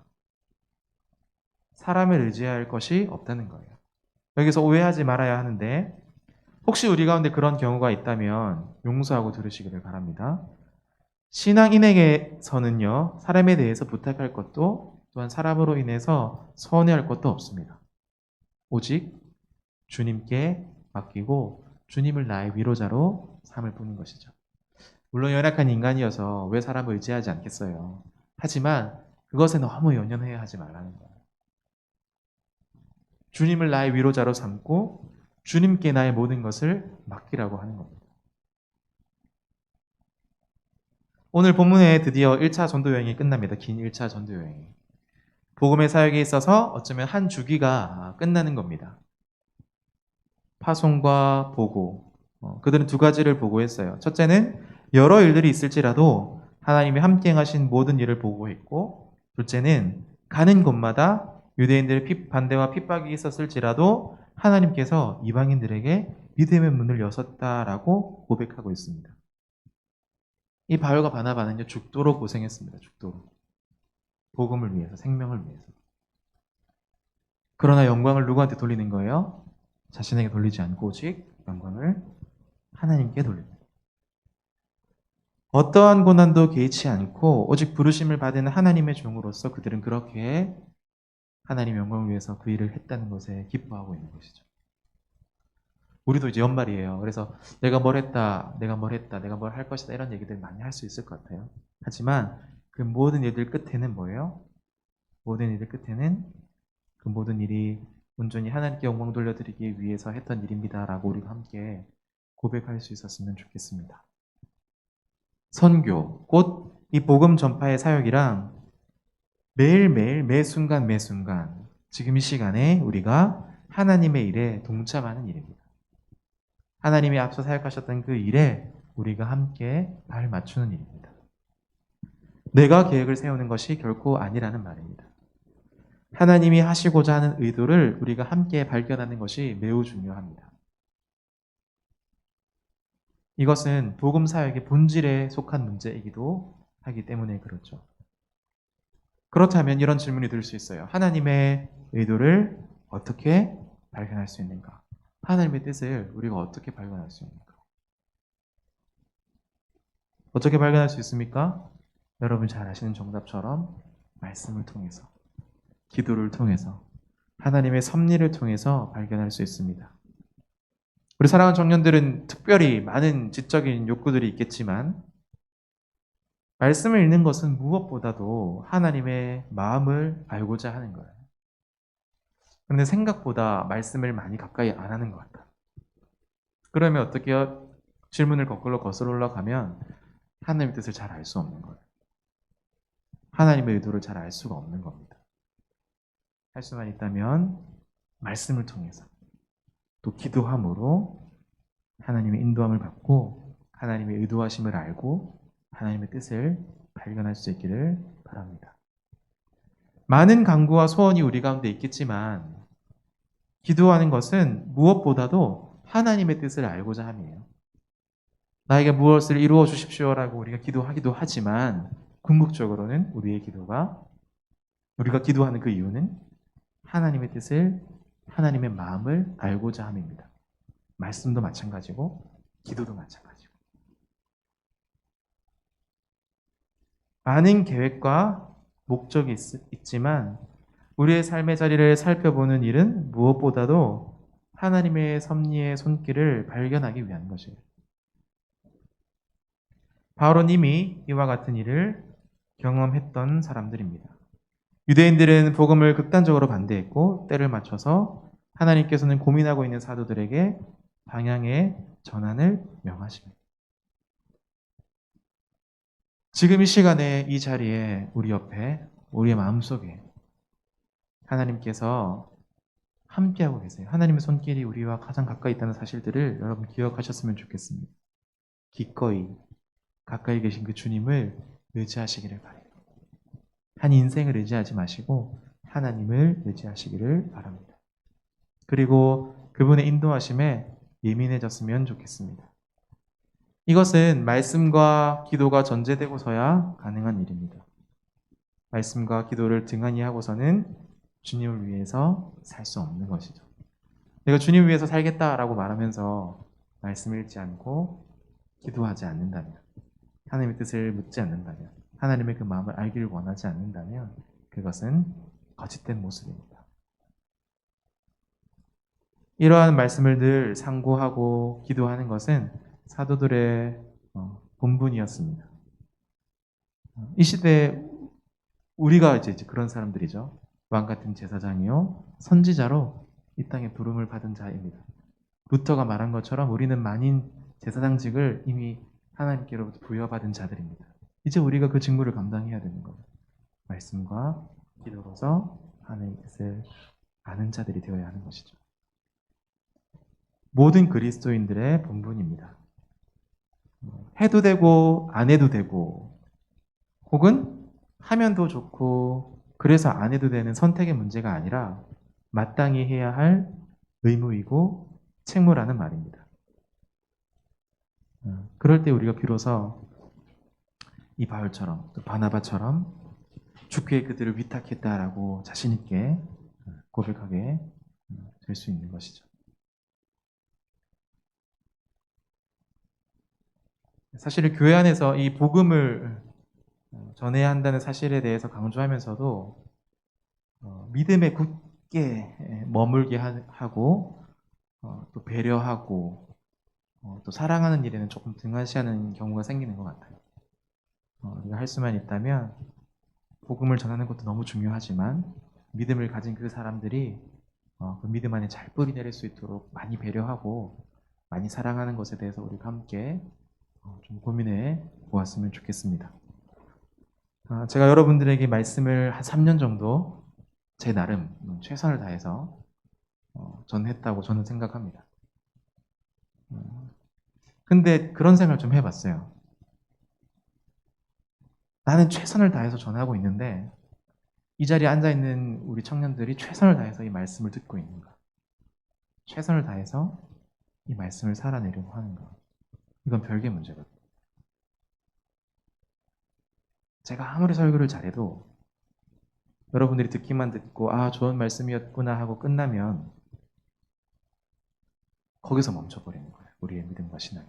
C: 사람을 의지할 것이 없다는 거예요. 여기서 오해하지 말아야 하는데 혹시 우리 가운데 그런 경우가 있다면 용서하고 들으시기를 바랍니다. 신앙인에게서는요, 사람에 대해서 부탁할 것도 또한 사람으로 인해서 서운해할 것도 없습니다. 오직 주님께 맡기고 주님을 나의 위로자로 삼을 뿐인 것이죠. 물론 연약한 인간이어서 왜 사람을 의지하지 않겠어요. 하지만 그것에 너무 연연해야 하지 말라는 거예요. 주님을 나의 위로자로 삼고 주님께 나의 모든 것을 맡기라고 하는 겁니다. 오늘 본문에 드디어 1차 전도 여행이 끝납니다. 긴 1차 전도 여행이. 복음의 사역에 있어서 어쩌면 한 주기가 끝나는 겁니다. 파송과 보고. 그들은 두 가지를 보고했어요. 첫째는 여러 일들이 있을지라도 하나님이 함께 행하신 모든 일을 보고했고, 둘째는 가는 곳마다 유대인들의 반대와 핍박이 있었을지라도 하나님께서 이방인들에게 믿음의 문을 여셨다라고 고백하고 있습니다. 이 바울과 바나바는요, 죽도록 고생했습니다. 죽도록. 복음을 위해서, 생명을 위해서. 그러나 영광을 누구한테 돌리는 거예요? 자신에게 돌리지 않고 오직 영광을 하나님께 돌립니다. 어떠한 고난도 개의치 않고 오직 부르심을 받은 하나님의 종으로서 그들은 그렇게 하나님의 영광을 위해서 그 일을 했다는 것에 기뻐하고 있는 것이죠. 우리도 이제 연말이에요. 그래서 내가 뭘 했다, 내가 뭘 할 것이다 이런 얘기들 많이 할 수 있을 것 같아요. 하지만 그 모든 일들 끝에는 뭐예요? 모든 일들 끝에는 그 모든 일이 온전히 하나님께 영광 돌려드리기 위해서 했던 일입니다라고 우리가 함께 고백할 수 있었으면 좋겠습니다. 선교, 곧 이 복음 전파의 사역이랑 매일매일 매순간 지금 이 시간에 우리가 하나님의 일에 동참하는 일입니다. 하나님이 앞서 사역하셨던 그 일에 우리가 함께 발 맞추는 일입니다. 내가 계획을 세우는 것이 결코 아니라는 말입니다. 하나님이 하시고자 하는 의도를 우리가 함께 발견하는 것이 매우 중요합니다. 이것은 복음 사역의 본질에 속한 문제이기도 하기 때문에 그렇죠. 그렇다면 이런 질문이 들 수 있어요. 하나님의 의도를 어떻게 발견할 수 있는가? 하나님의 뜻을 우리가 어떻게 발견할 수 있는가? 어떻게 발견할 수 있습니까? 여러분 잘 아시는 정답처럼 말씀을 통해서, 기도를 통해서, 하나님의 섭리를 통해서 발견할 수 있습니다. 우리 사랑하는 청년들은 특별히 많은 지적인 욕구들이 있겠지만 말씀을 읽는 것은 무엇보다도 하나님의 마음을 알고자 하는 거예요. 그런데 생각보다 말씀을 많이 가까이 안 하는 것 같다. 그러면 어떻게 해요? 질문을 거슬러 올라가면 하나님의 뜻을 잘 알 수 없는 거예요. 하나님의 의도를 잘 알 수가 없는 겁니다. 할 수만 있다면 말씀을 통해서 또 기도함으로 하나님의 인도함을 받고 하나님의 의도하심을 알고 하나님의 뜻을 발견할 수 있기를 바랍니다. 많은 간구와 소원이 우리 가운데 있겠지만 기도하는 것은 무엇보다도 하나님의 뜻을 알고자 함이에요. 나에게 무엇을 이루어 주십시오라고 우리가 기도하기도 하지만 궁극적으로는 우리가 기도하는 그 이유는 하나님의 뜻을, 하나님의 마음을 알고자 함입니다. 말씀도 마찬가지고 기도도 마찬가지고. 많은 계획과 목적이 있지만 우리의 삶의 자리를 살펴보는 일은 무엇보다도 하나님의 섭리의 손길을 발견하기 위한 것이에요. 바울은 이미 이와 같은 일을 경험했던 사람들입니다. 유대인들은 복음을 극단적으로 반대했고 때를 맞춰서 하나님께서는 고민하고 있는 사도들에게 방향의 전환을 명하십니다. 지금 이 시간에 이 자리에 우리 옆에 우리의 마음속에 하나님께서 함께하고 계세요. 하나님의 손길이 우리와 가장 가까이 있다는 사실들을 여러분 기억하셨으면 좋겠습니다. 기꺼이 가까이 계신 그 주님을 의지하시기를 바라요. 한 인생을 의지하지 마시고 하나님을 의지하시기를 바랍니다. 그리고 그분의 인도하심에 예민해졌으면 좋겠습니다. 이것은 말씀과 기도가 전제되고서야 가능한 일입니다. 말씀과 기도를 등한히 하고서는 주님을 위해서 살 수 없는 것이죠. 내가 주님을 위해서 살겠다라고 말하면서 말씀을 읽지 않고 기도하지 않는다면, 하나님의 뜻을 묻지 않는다면, 하나님의 그 마음을 알기를 원하지 않는다면 그것은 거짓된 모습입니다. 이러한 말씀을 늘 상고하고 기도하는 것은 사도들의 본분이었습니다. 이 시대에 우리가 이제 그런 사람들이죠. 왕 같은 제사장이요, 선지자로 이 땅에 부름을 받은 자입니다. 루터가 말한 것처럼 우리는 만인 제사장직을 이미 하나님께로부터 부여받은 자들입니다. 이제 우리가 그 직무를 감당해야 되는 겁니다. 말씀과 기도로서 하나님의 뜻을 아는 자들이 되어야 하는 것이죠. 모든 그리스도인들의 본분입니다. 해도 되고 안 해도 되고, 혹은 하면 더 좋고 그래서 안 해도 되는 선택의 문제가 아니라 마땅히 해야 할 의무이고 책무라는 말입니다. 그럴 때 우리가 비로소 이 바울처럼, 또 바나바처럼 주께 그들을 위탁했다라고 자신 있게 고백하게 될 수 있는 것이죠. 사실 교회 안에서 이 복음을 전해야 한다는 사실에 대해서 강조하면서도 믿음에 굳게 머물게 하고 또 배려하고 또 사랑하는 일에는 조금 등한시하는 경우가 생기는 것 같아요. 우리가 할 수만 있다면 복음을 전하는 것도 너무 중요하지만 믿음을 가진 그 사람들이 그 믿음 안에 잘 뿌리 내릴 수 있도록 많이 배려하고 많이 사랑하는 것에 대해서 우리가 함께 좀 고민해 보았으면 좋겠습니다. 제가 여러분들에게 말씀을 한 3년 정도 제 나름 최선을 다해서 전했다고 저는 생각합니다. 근데 그런 생각을 좀 해봤어요. 나는 최선을 다해서 전하고 있는데 이 자리에 앉아있는 우리 청년들이 최선을 다해서 이 말씀을 듣고 있는가? 최선을 다해서 이 말씀을 살아내려고 하는가? 이건 별개의 문제거든요. 제가 아무리 설교를 잘해도 여러분들이 듣기만 듣고 좋은 말씀이었구나 하고 끝나면 거기서 멈춰버리는 거예요. 우리의 믿음과 신앙이.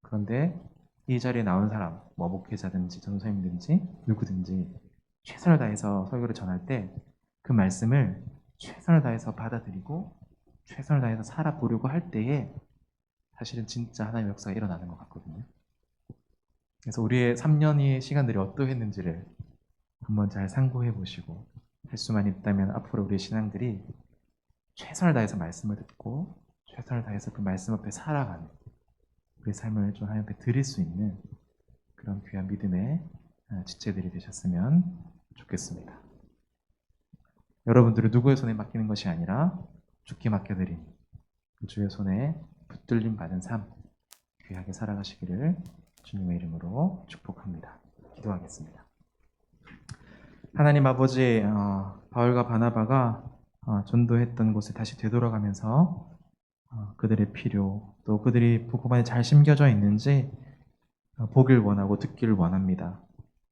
C: 그런데 이 자리에 나온 사람, 목회자든지 전도사님든지 누구든지 최선을 다해서 설교를 전할 때 그 말씀을 최선을 다해서 받아들이고 최선을 다해서 살아보려고 할 때에 사실은 진짜 하나님의 역사가 일어나는 것 같거든요. 그래서 우리의 3년의 시간들이 어떠했는지를 한번 잘 상고해 보시고 할 수만 있다면 앞으로 우리의 신앙들이 최선을 다해서 말씀을 듣고 최선을 다해서 그 말씀 앞에 살아가는 우리 삶을 좀 하나님 앞에 드릴 수 있는 그런 귀한 믿음의 지체들이 되셨으면 좋겠습니다. 여러분들은 누구의 손에 맡기는 것이 아니라 주께 맡겨드린 그 주의 손에 붙들림 받은 삶 귀하게 살아가시기를 주님의 이름으로 축복합니다. 기도하겠습니다. 하나님 아버지, 바울과 바나바가 전도했던 곳에 다시 되돌아가면서 그들의 필요, 또 그들이 복음 안에 잘 심겨져 있는지 보길 원하고 듣기를 원합니다.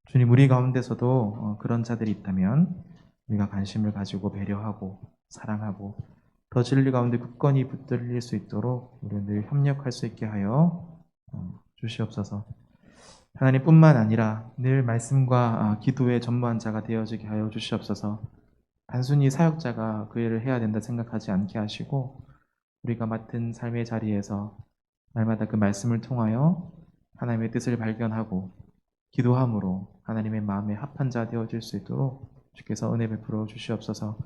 C: 주님, 우리 가운데서도 그런 자들이 있다면 우리가 관심을 가지고 배려하고 사랑하고 더 진리 가운데 굳건히 붙들릴 수 있도록 우리는 늘 협력할 수 있게 하여 주시옵소서. 하나님뿐만 아니라 늘 말씀과 기도의 전무한 자가 되어지게 하여 주시옵소서. 단순히 사역자가 그 일을 해야 된다 생각하지 않게 하시고 우리가 맡은 삶의 자리에서 날마다 그 말씀을 통하여 하나님의 뜻을 발견하고 기도함으로 하나님의 마음에 합한 자 되어질 수 있도록 주께서 은혜 베풀어 주시옵소서.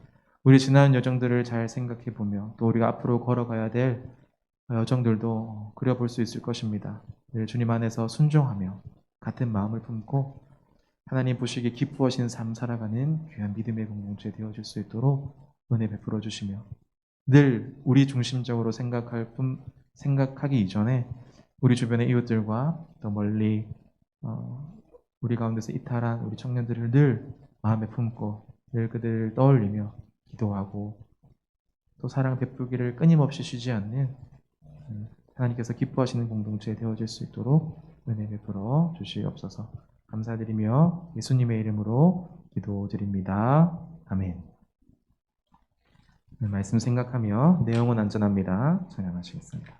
C: 우리 지나온 여정들을 잘 생각해 보며 또 우리가 앞으로 걸어가야 될 여정들도 그려볼 수 있을 것입니다. 늘 주님 안에서 순종하며 같은 마음을 품고 하나님 보시기에 기뻐하시는 삶 살아가는 귀한 믿음의 공동체 되어질 수 있도록 은혜 베풀어 주시며 늘 우리 중심적으로 생각하기 이전에 우리 주변의 이웃들과 더 멀리 우리 가운데서 이탈한 우리 청년들을 늘 마음에 품고 늘 그들 떠올리며 기도하고 또 사랑 베풀기를 끊임없이 쉬지 않는 하나님께서 기뻐하시는 공동체 되어질 수 있도록 은혜 베풀어 주시옵소서. 감사드리며 예수님의 이름으로 기도드립니다. 아멘. 말씀 생각하며 내 영혼 안전합니다. 찬양하시겠습니다.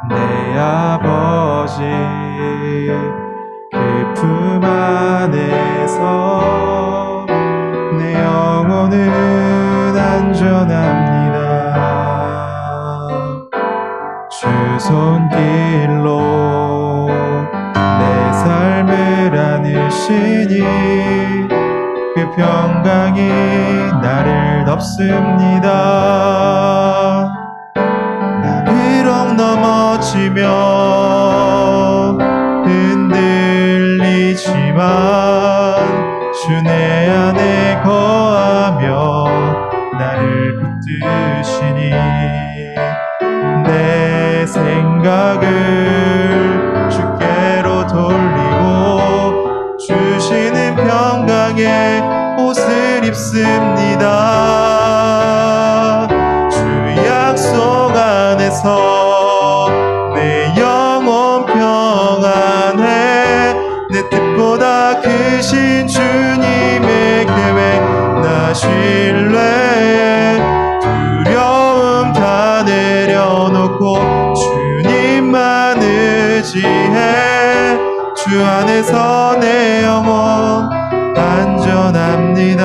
C: 내 아버지 그 품 안에서 내 영혼은 안전합니다. 주 손길로 내 삶을 안으시니 그 평강이 나를 덮습니다. 나 비록 넘어지며 흔들리지만 주 내 안에 거하며 나를 붙드시니 내 생각을 주께로 돌리고 주시는 평강의 옷을 입습니다. 주 약속 안에서 내 영혼 평안해. 내 뜻보다 크신 주님의 계획 나 신뢰해. 두려움 다 내려놓고 주님만 의지해. 주 안에서 내 영혼 안전합니다.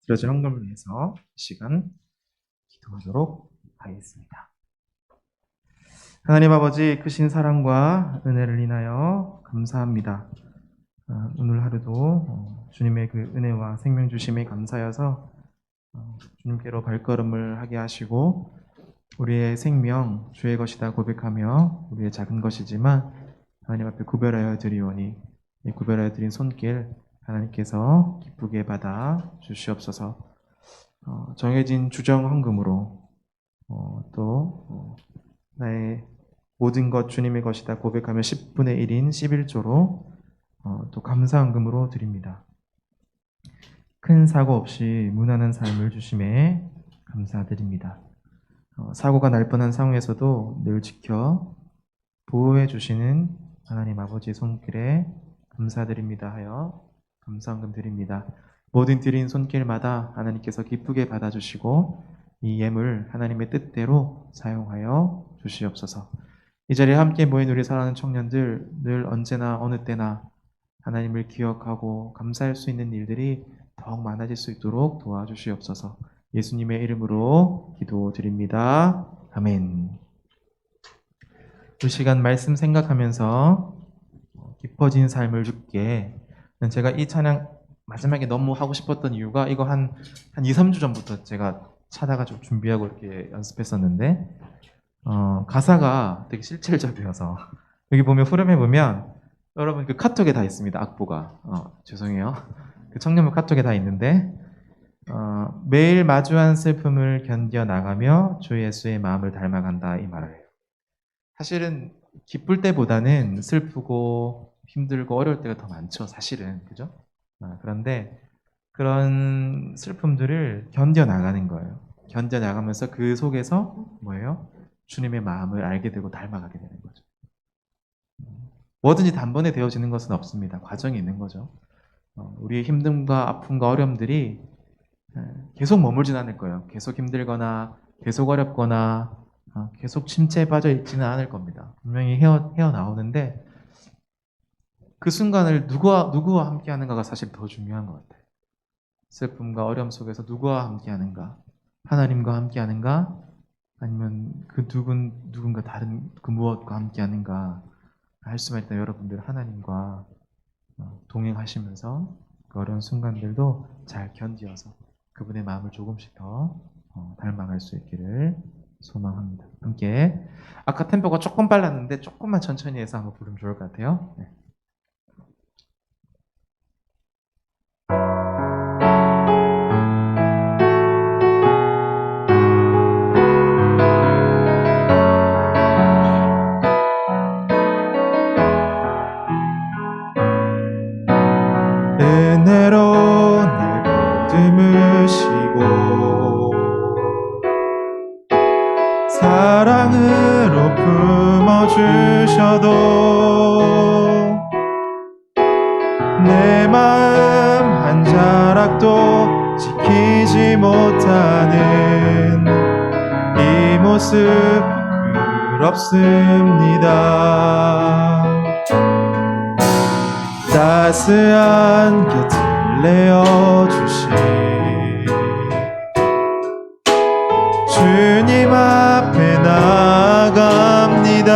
C: 들어진 헌금을 위해서 이 시간 기도하도록 하겠습니다. 하나님 아버지 크신 사랑과 은혜를 인하여 감사합니다. 오늘 하루도 주님의 그 은혜와 생명 주심에 감사여서 주님께로 발걸음을 하게 하시고 우리의 생명 주의 것이다 고백하며 우리의 작은 것이지만 하나님 앞에 구별하여 드리오니 이 구별하여 드린 손길 하나님께서 기쁘게 받아 주시옵소서. 정해진 주정 헌금으로 또 나의 모든 것 주님의 것이다 고백하며 10분의 1인 11조로 또 감사헌금으로 드립니다. 큰 사고 없이 무난한 삶을 주심에 감사드립니다. 사고가 날 뻔한 상황에서도 늘 지켜 보호해 주시는 하나님 아버지의 손길에 감사드립니다 하여 감사헌금 드립니다. 모든 드린 손길마다 하나님께서 기쁘게 받아주시고 이 예물 하나님의 뜻대로 사용하여 주시옵소서. 이 자리에 함께 모인 우리 사랑하는 청년들 늘 언제나 어느 때나 하나님을 기억하고 감사할 수 있는 일들이 더욱 많아질 수 있도록 도와주시옵소서. 예수님의 이름으로 기도드립니다. 아멘. 이 시간 말씀 생각하면서 깊어진 삶을 주께. 제가 이 찬양 마지막에 너무 하고 싶었던 이유가 이거 한 2, 3주 전부터 제가 찾아가지고 준비하고 이렇게 연습했었는데 가사가 되게 실질적이어서 여기 보면 후렴에 보면 여러분 그 카톡에 다 있습니다. 악보가 죄송해요. 그 청년부 카톡에 다 있는데 매일 마주한 슬픔을 견뎌 나가며 주 예수의 마음을 닮아간다 이 말을 해요. 사실은 기쁠 때보다는 슬프고 힘들고 어려울 때가 더 많죠. 사실은 그죠? 그런데 그런 슬픔들을 견뎌 나가는 거예요. 견뎌 나가면서 그 속에서 뭐예요? 주님의 마음을 알게 되고 닮아가게 되는 거죠. 뭐든지 단번에 되어지는 것은 없습니다. 과정이 있는 거죠. 우리의 힘듦과 아픔과 어려움들이 계속 머물진 않을 거예요. 계속 힘들거나 계속 어렵거나 계속 침체에 빠져 있지는 않을 겁니다. 분명히 헤어나오는데 그 순간을 누구와 함께 하는가가 사실 더 중요한 것 같아요. 슬픔과 어려움 속에서 누구와 함께 하는가? 하나님과 함께 하는가? 아니면 그 누군가 다른 그 무엇과 함께 하는가? 할 수만 있다면 여러분들 하나님과 동행하시면서 그 어려운 순간들도 잘 견디어서 그분의 마음을 조금씩 더 닮아갈 수 있기를 소망합니다. 함께 아까 템포가 조금 빨랐는데 조금만 천천히 해서 한번 부르면 좋을 것 같아요. 네. 은혜로 날 보듬으시고 사랑으로 품어주셔도 내 마음 한 자락도 지키지 못하는 이 모습 부끄럽습니다. 따스한 곁을 내어주신 주님 앞에 나아갑니다.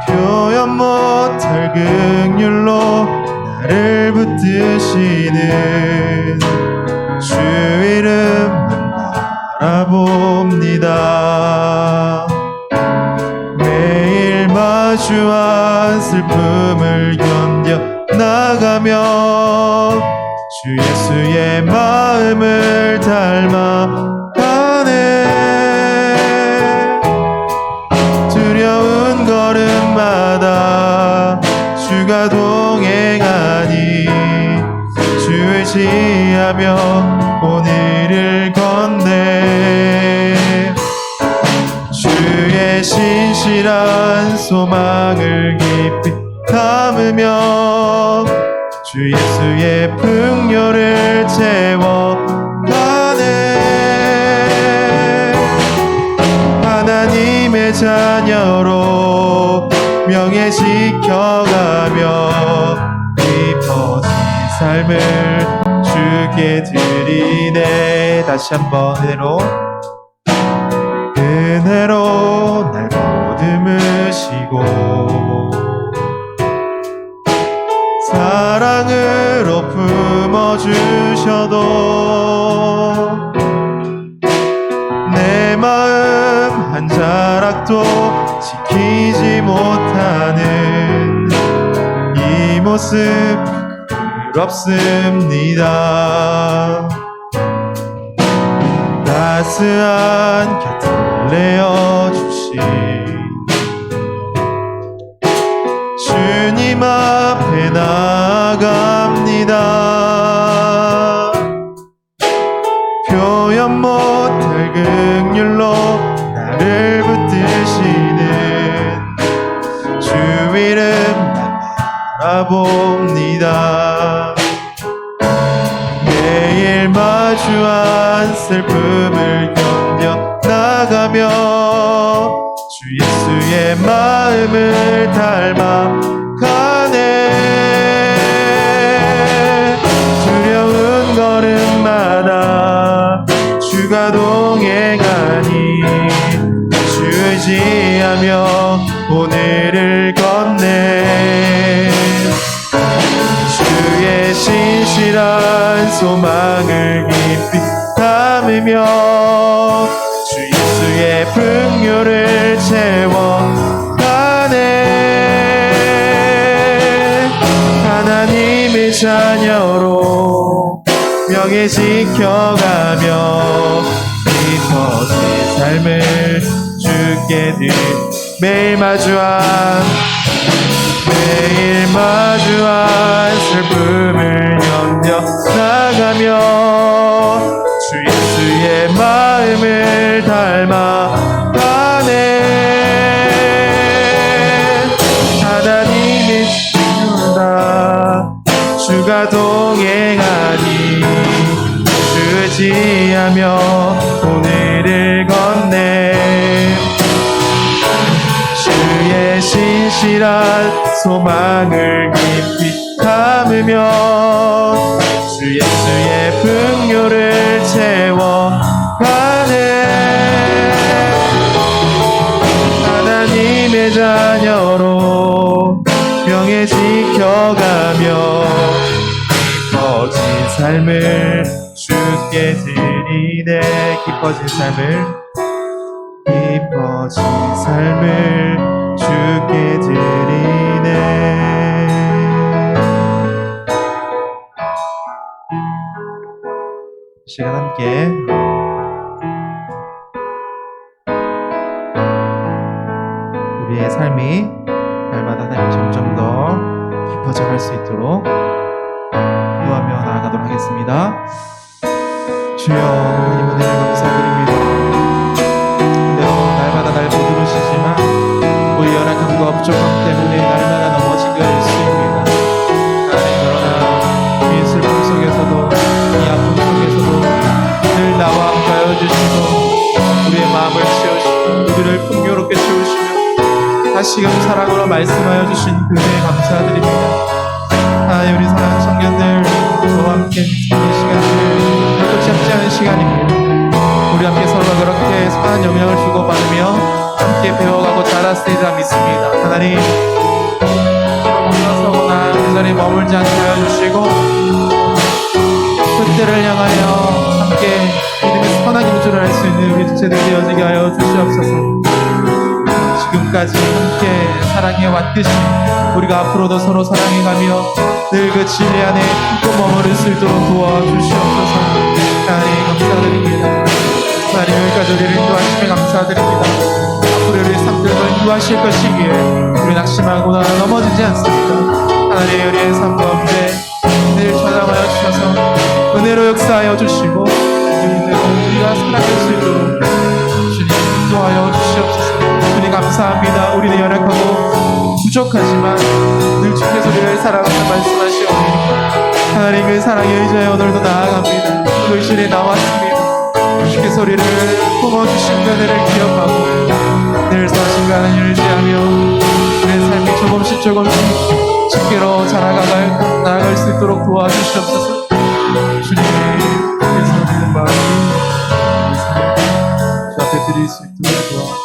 C: 표현 못할 긍휼로 나를 붙드시는 주 이름만 바라봅니다. 매일 마주한 슬픔을 견뎌 나가며 주 예수의 마음을 닮아가네. 두려운 걸음마다 주가 동행하니 주를 의지하며 오늘을 건네. 주의 신실한 소망을 깊이 담으며 주 예수의 풍요를 채워가네. 하나님의 자녀로 명예 지켜가며 깊어진 삶을 주께 드리네. 다시 한번 은혜로 날 보듬으시고 사랑으로 품어주셔도 내 마음 한 자락도 지키지 못하는 이 모습 부끄럽습니다. 따스한 곁을 내어주신 주님 앞에 나아갑니다. 표현 못할 긍휼로 나를 붙드시는 주 이름 바라봅니다. 매일 마주한 슬픔을 견뎌 나가며 주 예수의 마음을 닮아가네. 두려운 걸음마다 주가 동행하니 주 의지하며 오늘을 건네. 주의 신실한 소망을 깊이 담으며 주 예수의 풍요를 채워가네. 하나님의 자녀로 명예 지켜가며 깊어진 삶을 주께 매일 마주한 슬픔을 견뎌 나가며 주 예수의 마음을 닮아가네. 하나님의 주다 주가 동행하니 주 의지하며 오늘을 건네. 주의 신실한 소망을 깊이 담으며 주 예수의 풍요를 채워가네. 하나님의 자녀로 명예 지켜가며 깊어진 삶을 주께 드리 드리네. 깊어진 삶을 주께 드리네. 시간 함께 우리의 삶이 날마다 점점 더 깊어져 갈 수 있도록 기도하며 나아가도록 하겠습니다. 주여, 하나님 은혜를 감사드립니다. 때로 날마다 날 보드르시지만 우리 연약함과 부족함 때문에 날마다 넘어지게 할 수 있습니다. 하나님, 그러나 이 슬픔 속에서도 이 아픔 속에서도 늘 나와 함께하여 주시고 우리의 마음을 채우시고 우리를 풍요롭게 채우시며 다시금 사랑으로 말씀하여 주신 그 은혜에 감사드립니다. 하나님, 우리 사랑하는 청년들 저와 함께 있는 시간들 결코 짧지 않은 시간입니다. 우리 함께 서로가 그렇게 선한 영향을 주고받으며 함께 배워가고 자랐으리라 믿습니다. 하나님, 물러서거나 그 자리에 머물지 않게 하여 주시고 그때를 향하여 함께 믿음의 선한 경주를 할 수 있는 우리 주체들 되어지게 하여 주시옵소서. 지금까지 함께 사랑해 왔듯이 우리가 앞으로도 서로 사랑해가며 늘 그 진리 안에 품고 머무를 수 있도록 도와주시옵소서. 하나님, 감사드립니다. 하나님, 여기까지 우리를 인도하심에 감사드립니다. 앞으로 우리의 삶들도 인도하실 것이기에 우리 낙심하거나 넘어지지 않습니다. 하나님, 우리의 삶 가운데 늘 찾아와여 주셔서 은혜로 역사하여 주시고 우리가 살아갈 수 있도록 주님 인도하여 주시옵소서. 주님 감사합니다. 우리는 연약하고 부족하지만 늘 주께서 우리를 사랑하는 말씀하시오니 하나님, 그 사랑에 의지하여 오늘도 나아갑니다. 그 시에 나왔습니다. 주께서 우리를 품어주신 은혜를 기억하고 늘 서신가는 유지하며 우리의 삶이 조금씩 집게로 나아갈 수 있도록 도와주시옵소서. 주님께서 믿는 마음이 주 앞에 드릴 수 있도록 도와주시옵소서.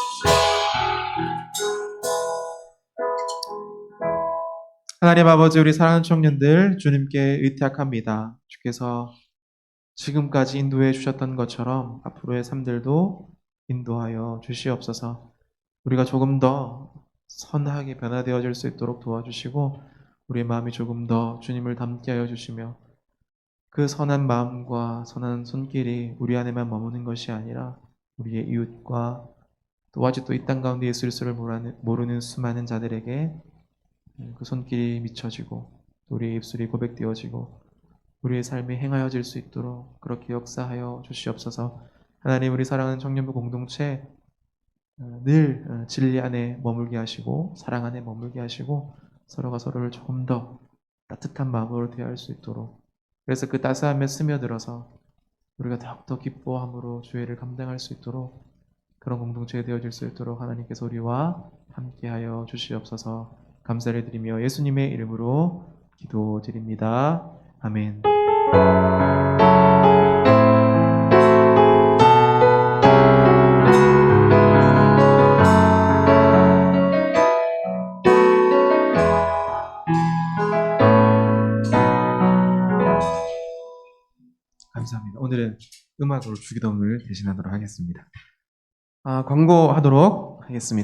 C: 하나님 아버지, 우리 사랑하는 청년들 주님께 의탁합니다. 주께서 지금까지 인도해 주셨던 것처럼 앞으로의 삶들도 인도하여 주시옵소서. 우리가 조금 더 선하게 변화되어질 수 있도록 도와주시고 우리의 마음이 조금 더 주님을 닮게 하여 주시며 그 선한 마음과 선한 손길이 우리 안에만 머무는 것이 아니라 우리의 이웃과 또 아직도 이 땅 가운데 예수 그리스도를 모르는 수많은 자들에게 그 손길이 미쳐지고 우리의 입술이 고백되어지고 우리의 삶이 행하여질 수 있도록 그렇게 역사하여 주시옵소서. 하나님, 우리 사랑하는 청년부 공동체 늘 진리 안에 머물게 하시고 사랑 안에 머물게 하시고 서로가 서로를 조금 더 따뜻한 마음으로 대할 수 있도록, 그래서 그 따스함에 스며들어서 우리가 더욱더 기뻐함으로 주의를 감당할 수 있도록 그런 공동체가 되어질 수 있도록 하나님께서 우리와 함께하여 주시옵소서. 감사를 드리며 예수님의 이름으로 기도드립니다. 아멘. 감사합니다. 오늘은 음악으로 주기도문을 대신하도록 하겠습니다. 광고하도록 하겠습니다.